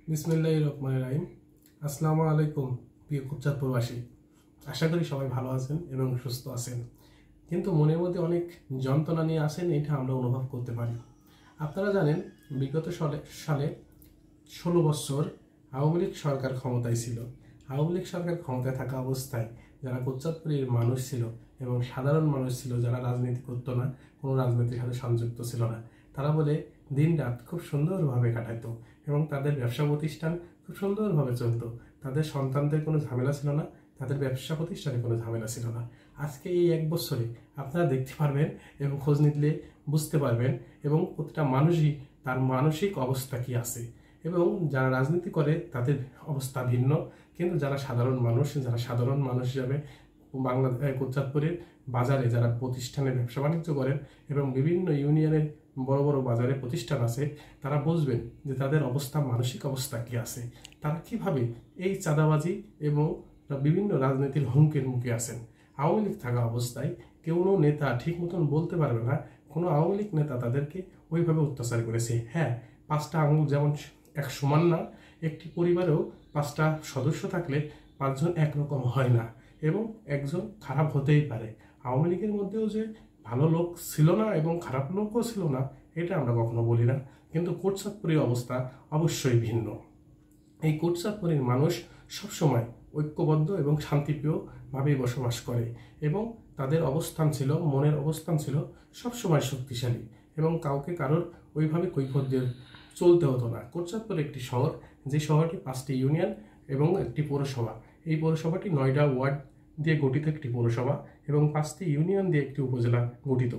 বিসমিল্লাহির রহমানির রহিম। আসসালামু আলাইকুম প্রিয় কুচ্চার প্রবাসী, আশা করি সবাই ভালো আছেন এবং সুস্থ আছেন। কিন্তু মনের মধ্যে অনেক যন্ত্রণা নিয়ে আসেন, এটা আমরা অনুভব করতে পারি। আপনারা জানেন, বিগত সালে 16 বছর আওয়ামী লীগ সরকার ক্ষমতায় ছিল। আওয়ামী লীগ সরকার ক্ষমতায় থাকা অবস্থায় যারা কোচ্চাদপুরের মানুষ ছিল এবং সাধারণ মানুষ ছিল, যারা রাজনীতি করতো না, কোনো রাজনীতির সাথে সংযুক্ত ছিল না, তারা বলে দিন রাত খুব সুন্দরভাবে কাটাইতো এবং তাদের ব্যবসা প্রতিষ্ঠান খুব সুন্দরভাবে চলতো। তাদের সন্তানদের কোনো ঝামেলা ছিল না, তাদের ব্যবসা প্রতিষ্ঠানে কোনো ঝামেলা ছিল না। আজকে এই 1 বছরে আপনারা দেখতে পারবেন এবং খোঁজ নিলে বুঝতে পারবেন এবং প্রতিটা মানুষই তার মানসিক অবস্থা কি আছে। এবং যারা রাজনীতি করে তাদের অবস্থা ভিন্ন, কিন্তু যারা সাধারণ মানুষ হিসাবে কোচ্চাদপুরের বাজারে যারা প্রতিষ্ঠানে ব্যবসা বাণিজ্য করেন এবং বিভিন্ন ইউনিয়নের বড় বড় বাজারে প্রতিষ্ঠান আছে, তারা বুঝবেন যে তাদের অবস্থা, মানসিক অবস্থা কি আছে। তারা কিভাবে এই চাঁদাবাজি এবং বিভিন্ন রাজনীতির হুমকির মুখে আছেন। আওয়ামী লীগ থাকা অবস্থায় কোনো নেতা ঠিক মতন বলতে পারবে না, কোনো আওয়ামী লীগ নেতা তাদেরকে ওইভাবে অত্যাচার করেছে। হ্যাঁ, 5টা আঙুল যেমন এক সমান না, একটি পরিবারেও 5টা সদস্য থাকলে 5 জন একরকম হয় না এবং একজন খারাপ হতেই পারে। আওয়ামী লীগের মধ্যেও যে ভালো লোক ছিল না এবং খারাপ লোকও ছিল না, এটা আমরা কখনো বলি না, কিন্তু কোটচাঁদপুরের অবস্থা অবশ্যই ভিন্ন। এই কোটচাঁদপুরের মানুষ সবসময় ঐক্যবদ্ধ এবং শান্তিপ্রিয়ভাবেই বসবাস করে এবং তাদের অবস্থান ছিল, মনের অবস্থান ছিল সবসময় শক্তিশালী এবং কাউকে কারোর ওইভাবে কৈফিয়ত দিয়ে চলতে হতো না। কোটচাঁদপুর একটি শহর, যে শহরটি 5টি ইউনিয়ন এবং একটি পৌরসভা। এই পৌরসভাটি 9টা ওয়ার্ড দিয়ে গঠিত একটি পৌরসভা এবং 5টি ইউনিয়ন দিয়ে একটি উপজেলা গঠিত।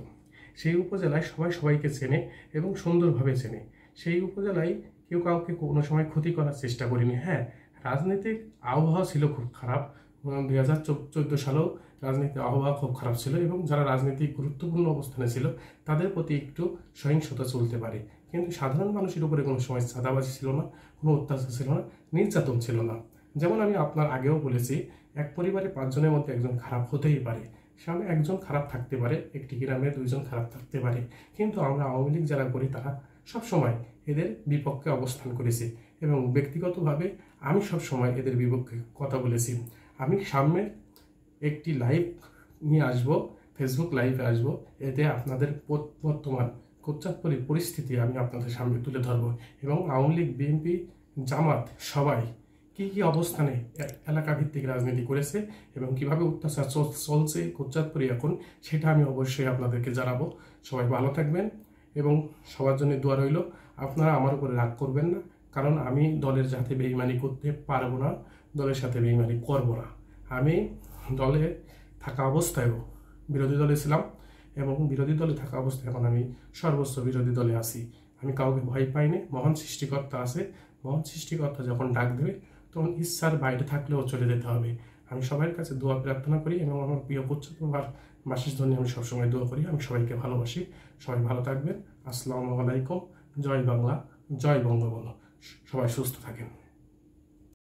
সেই উপজেলায় সবাই সবাইকে চেনে এবং সুন্দরভাবে চেনে। সেই উপজেলায় কেউ কাউকে কোনো সময় ক্ষতি করার চেষ্টা করেনি। হ্যাঁ, রাজনৈতিক আবহাওয়া ছিল খুব খারাপ। 2014 সালেও রাজনৈতিক আবহাওয়া খুব খারাপ ছিল এবং যারা রাজনৈতিক গুরুত্বপূর্ণ অবস্থানে ছিল তাদের প্রতি একটু সহিংসতা চলতে পারে, কিন্তু সাধারণ মানুষের উপরে কোনো সময় চাঁদাবাজি ছিল না, কোনো অত্যাচার ছিল না, নির্যাতন ছিল না। যেমন আমি আপনার আগেও বলেছি, এক পরিবারে 5 জনের মধ্যে একজন খারাপ হতেই পারে। সামনে একজন খারাপ থাকতে পারে, একটি গ্রামে 2 জন খারাপ থাকতে পারে, কিন্তু আমরা আওয়ামী লীগ যারা করি তারা সবসময় এদের বিপক্ষে অবস্থান করেছি এবং ব্যক্তিগতভাবে আমি সবসময় এদের বিপক্ষে কথা বলেছি। আমি সামনে একটি লাইভ নিয়ে আসব, ফেসবুক লাইভে আসব, এতে আপনাদের বর্তমান কোচ্চাদপুরের পরিস্থিতি আমি আপনাদের সামনে তুলে ধরব এবং আওয়ামী লীগ, বিএনপি, জামাত সবাই কি কি অবস্থানে এলাকা ভিত্তিক রাজনীতি করেছে এবং কিভাবে অত্যাচার চলছে কোচ্চাদপুরে এখন, সেটা আমি অবশ্যই আপনাদেরকে জানাবো। সবাই ভালো থাকবেন এবং সবার জন্য দোয়া রইল। আপনারা আমার উপরে রাগ করবেন না, কারণ আমি দলের সাথে বেইমানি করতে পারবো না, দলের সাথে বেইমানি করব না। আমি দলে থাকা অবস্থায়ও বিরোধী দলে ছিলাম এবং বিরোধী দলে থাকা অবস্থায় এখন আমি সর্বোচ্চ বিরোধী দলে আছি। আমি কাউকে ভয় পাইনি। মহান সৃষ্টিকর্তা আছে, মহান সৃষ্টিকর্তা যখন ডাক দেবে তখন ইচ্ছার বাইরে থাকলেও চলে যেতে হবে। আমি সবার কাছে দোয়া প্রার্থনা করি এবং আমার প্রিয় কোচ্চাদপুরবাসীর জন্য আমি সবসময় দোয়া করি। আমি সবাইকে ভালোবাসি। সবাই ভালো থাকবেন। আসসালামু আলাইকুম। জয় বাংলা, জয় বঙ্গবন্ধু। সবাই সুস্থ থাকেন।